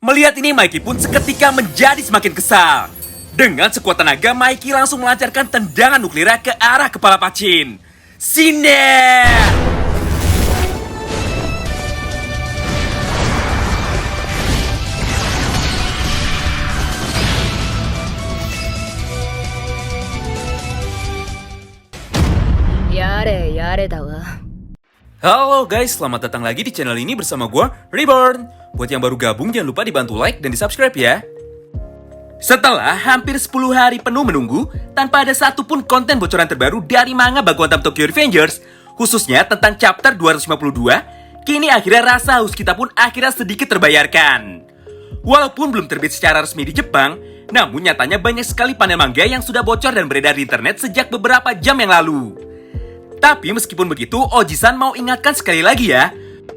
Melihat ini, Mikey pun seketika menjadi semakin kesal. Dengan sekuat tenaga, Mikey langsung melancarkan tendangan nuklir ke arah kepala Pachin. Siner! Yare, yare da wa. Halo guys, selamat datang lagi di channel ini bersama gue, Reborn. Buat yang baru gabung, jangan lupa dibantu like dan di subscribe ya. Setelah hampir 10 hari penuh menunggu, tanpa ada satupun konten bocoran terbaru dari manga Bakuantem Tokyo Revengers, khususnya tentang chapter 252, kini akhirnya rasa haus kita pun akhirnya sedikit terbayarkan. Walaupun belum terbit secara resmi di Jepang, namun nyatanya banyak sekali panel manga yang sudah bocor dan beredar di internet sejak beberapa jam yang lalu. Tapi meskipun begitu, Oji-san mau ingatkan sekali lagi ya,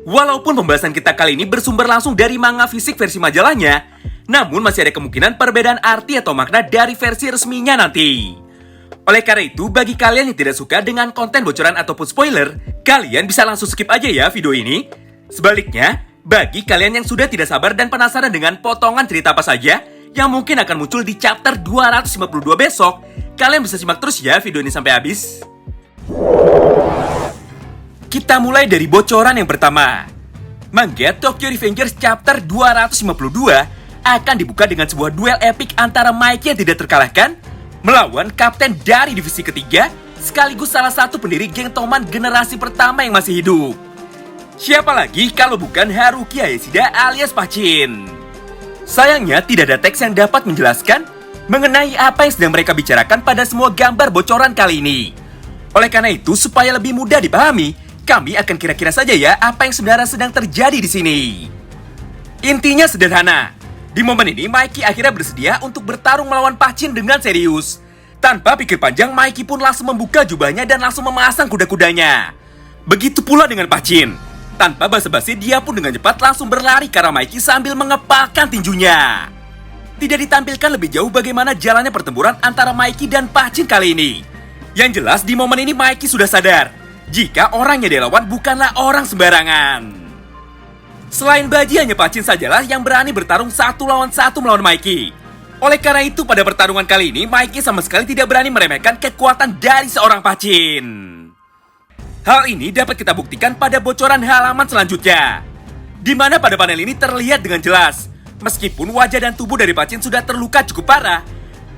walaupun pembahasan kita kali ini bersumber langsung dari manga fisik versi majalahnya, namun masih ada kemungkinan perbedaan arti atau makna dari versi resminya nanti. Oleh karena itu, bagi kalian yang tidak suka dengan konten bocoran ataupun spoiler, kalian bisa langsung skip aja ya video ini. Sebaliknya, bagi kalian yang sudah tidak sabar dan penasaran dengan potongan cerita apa saja yang mungkin akan muncul di chapter 252 besok, kalian bisa simak terus ya video ini sampai habis. Kita mulai dari bocoran yang pertama. Manga Tokyo Revengers chapter 252 akan dibuka dengan sebuah duel epik antara Mikey yang tidak terkalahkan melawan kapten dari divisi ketiga sekaligus salah satu pendiri geng Toman generasi pertama yang masih hidup. Siapa lagi kalau bukan Haruki Hayashida alias Pachin. Sayangnya tidak ada teks yang dapat menjelaskan mengenai apa yang sedang mereka bicarakan pada semua gambar bocoran kali ini. Oleh karena itu, supaya lebih mudah dipahami, kami akan kira-kira saja ya apa yang sebenarnya sedang terjadi di sini. Intinya sederhana. Di momen ini, Mikey akhirnya bersedia untuk bertarung melawan Pachin dengan serius. Tanpa pikir panjang, Mikey pun langsung membuka jubahnya dan langsung memasang kuda-kudanya. Begitu pula dengan Pachin. Tanpa basa-basi, dia pun dengan cepat langsung berlari ke arah Mikey sambil mengepalkan tinjunya. Tidak ditampilkan lebih jauh bagaimana jalannya pertempuran antara Mikey dan Pachin kali ini. Yang jelas di momen ini Mikey sudah sadar jika orang yang dilawan bukanlah orang sembarangan. Selain Baji, hanya Pachin sajalah yang berani bertarung satu lawan satu melawan Mikey. Oleh karena itu pada pertarungan kali ini Mikey sama sekali tidak berani meremehkan kekuatan dari seorang Pachin. Hal ini dapat kita buktikan pada bocoran halaman selanjutnya, di mana pada panel ini terlihat dengan jelas meskipun wajah dan tubuh dari Pachin sudah terluka cukup parah,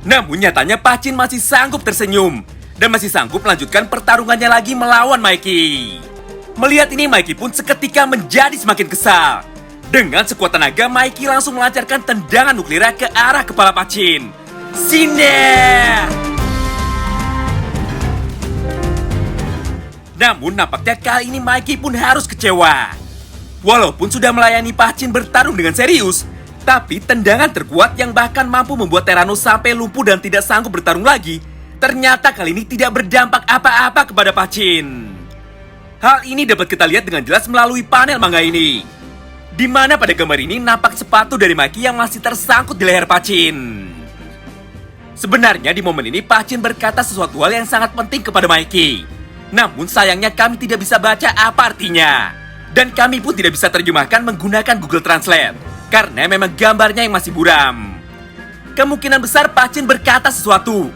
namun nyatanya Pachin masih sanggup tersenyum dan masih sanggup melanjutkan pertarungannya lagi melawan Mikey. Melihat ini, Mikey pun seketika menjadi semakin kesal. Dengan sekuat tenaga, Mikey langsung melancarkan tendangan nuklir ke arah kepala Pachin. Siner! Namun nampaknya kali ini Mikey pun harus kecewa. Walaupun sudah melayani Pachin bertarung dengan serius, tapi tendangan terkuat yang bahkan mampu membuat Terano sampai lumpuh dan tidak sanggup bertarung lagi, ternyata kali ini tidak berdampak apa-apa kepada Pachin. Hal ini dapat kita lihat dengan jelas melalui panel manga ini, di mana pada gambar ini nampak sepatu dari Mikey yang masih tersangkut di leher Pachin. Sebenarnya di momen ini Pachin berkata sesuatu hal yang sangat penting kepada Mikey. Namun sayangnya kami tidak bisa baca apa artinya, dan kami pun tidak bisa terjemahkan menggunakan Google Translate, karena memang gambarnya yang masih buram. Kemungkinan besar Pachin berkata sesuatu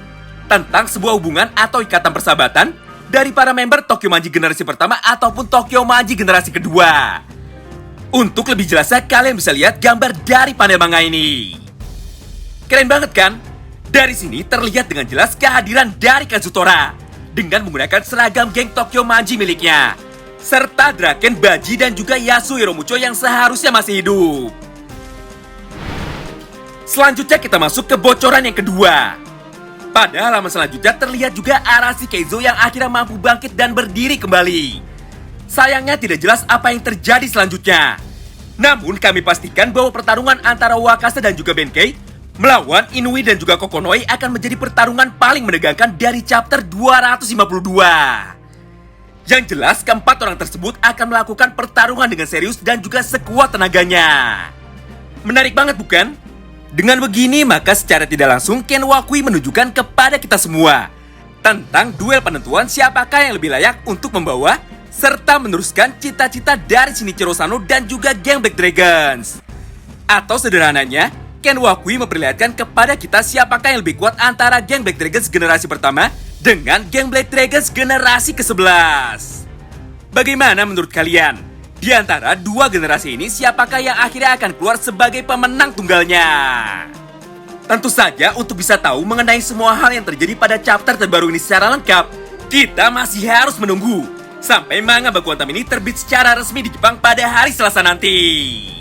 tentang sebuah hubungan atau ikatan persahabatan dari para member Tokyo Manji generasi pertama ataupun Tokyo Manji generasi kedua. Untuk lebih jelasnya, kalian bisa lihat gambar dari panel manga ini. Keren banget kan? Dari sini terlihat dengan jelas kehadiran dari Kazutora dengan menggunakan seragam geng Tokyo Manji miliknya, serta Draken, Baji, dan juga Yasuhiro Mucho yang seharusnya masih hidup. Selanjutnya kita masuk ke bocoran yang kedua. Pada halaman selanjutnya terlihat juga Arashi Keizo yang akhirnya mampu bangkit dan berdiri kembali. Sayangnya tidak jelas apa yang terjadi selanjutnya. Namun kami pastikan bahwa pertarungan antara Wakase dan juga Benkei melawan Inui dan juga Kokonoi akan menjadi pertarungan paling menegangkan dari chapter 252. Yang jelas keempat orang tersebut akan melakukan pertarungan dengan serius dan juga sekuat tenaganya. Menarik banget bukan? Dengan begini, maka secara tidak langsung Ken Wakui menunjukkan kepada kita semua tentang duel penentuan siapakah yang lebih layak untuk membawa serta meneruskan cita-cita dari Shinichiro Sano dan juga geng Black Dragons. Atau sederhananya, Ken Wakui memperlihatkan kepada kita siapakah yang lebih kuat antara geng Black Dragons generasi pertama dengan geng Black Dragons generasi ke-11. Bagaimana menurut kalian? Di antara dua generasi ini, siapakah yang akhirnya akan keluar sebagai pemenang tunggalnya? Tentu saja, untuk bisa tahu mengenai semua hal yang terjadi pada chapter terbaru ini secara lengkap, kita masih harus menunggu sampai manga Baku Hantam ini terbit secara resmi di Jepang pada hari Selasa nanti.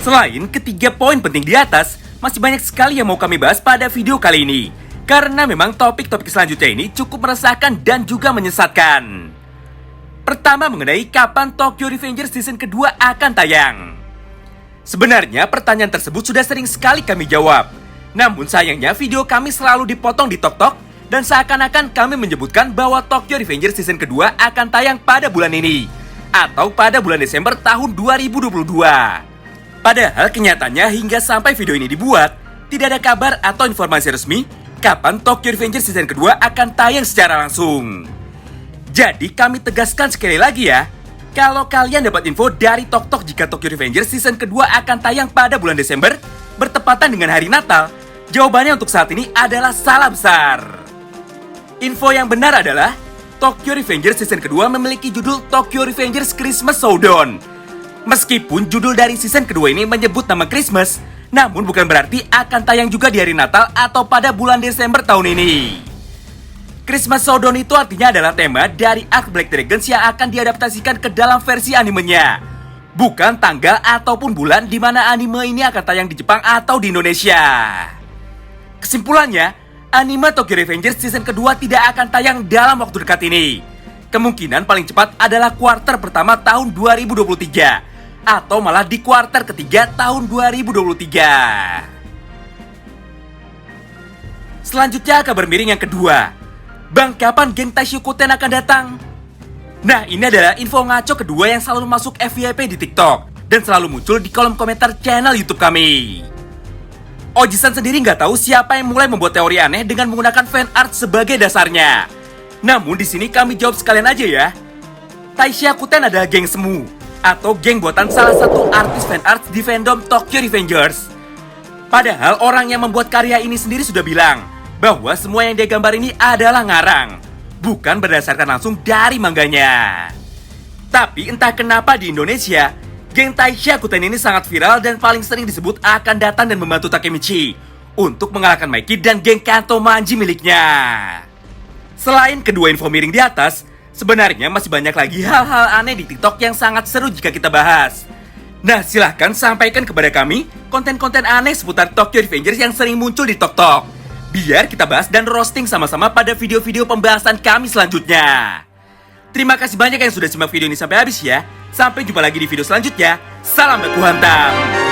Selain ketiga poin penting di atas, masih banyak sekali yang mau kami bahas pada video kali ini. Karena memang topik-topik selanjutnya ini cukup meresahkan dan juga menyesatkan. Pertama, mengenai kapan Tokyo Revengers season kedua akan tayang. Sebenarnya pertanyaan tersebut sudah sering sekali kami jawab. Namun sayangnya video kami selalu dipotong di TokTok dan seakan-akan kami menyebutkan bahwa Tokyo Revengers season kedua akan tayang pada bulan ini atau pada bulan Desember tahun 2022. Padahal kenyataannya hingga sampai video ini dibuat, tidak ada kabar atau informasi resmi kapan Tokyo Revengers season kedua akan tayang secara langsung. Jadi kami tegaskan sekali lagi ya, kalau kalian dapat info dari TokTok jika Tokyo Revengers season kedua akan tayang pada bulan Desember, bertepatan dengan hari Natal, jawabannya untuk saat ini adalah salah besar. Info yang benar adalah, Tokyo Revengers season kedua memiliki judul Tokyo Revengers Christmas Showdown. Meskipun judul dari season kedua ini menyebut nama Christmas, namun bukan berarti akan tayang juga di hari Natal atau pada bulan Desember tahun ini. Christmas Showdown itu artinya adalah tema dari arc Black Dragons yang akan diadaptasikan ke dalam versi animenya. Bukan tanggal ataupun bulan di mana anime ini akan tayang di Jepang atau di Indonesia. Kesimpulannya, anime Tokyo Revengers season kedua tidak akan tayang dalam waktu dekat ini. Kemungkinan paling cepat adalah kuarter pertama tahun 2023 atau malah di kuarter ketiga tahun 2023. Selanjutnya kabar miring yang kedua. Bang, kapan geng Taishikuten akan datang? Nah, ini adalah info ngaco kedua yang selalu masuk FYP di TikTok dan selalu muncul di kolom komentar channel YouTube kami. Ojisan sendiri nggak tahu siapa yang mulai membuat teori aneh dengan menggunakan fan art sebagai dasarnya. Namun di sini kami jawab sekalian aja ya. Taishikuten adalah geng semu atau geng buatan salah satu artis fan art di fandom Tokyo Revengers. Padahal orang yang membuat karya ini sendiri sudah bilang bahwa semua yang dia gambar ini adalah ngarang, bukan berdasarkan langsung dari mangganya. Tapi entah kenapa di Indonesia, geng Taishikuten ini sangat viral dan paling sering disebut akan datang dan membantu Takemichi untuk mengalahkan Mikey dan geng Kanto Manji miliknya. Selain kedua info miring di atas, sebenarnya masih banyak lagi hal-hal aneh di TikTok yang sangat seru jika kita bahas. Nah, silahkan sampaikan kepada kami konten-konten aneh seputar Tokyo Revengers yang sering muncul di TokTok. Biar kita bahas dan roasting sama-sama pada video-video pembahasan kami selanjutnya. Terima kasih banyak yang sudah simak video ini sampai habis ya. Sampai jumpa lagi di video selanjutnya. Salam Baku Hantam.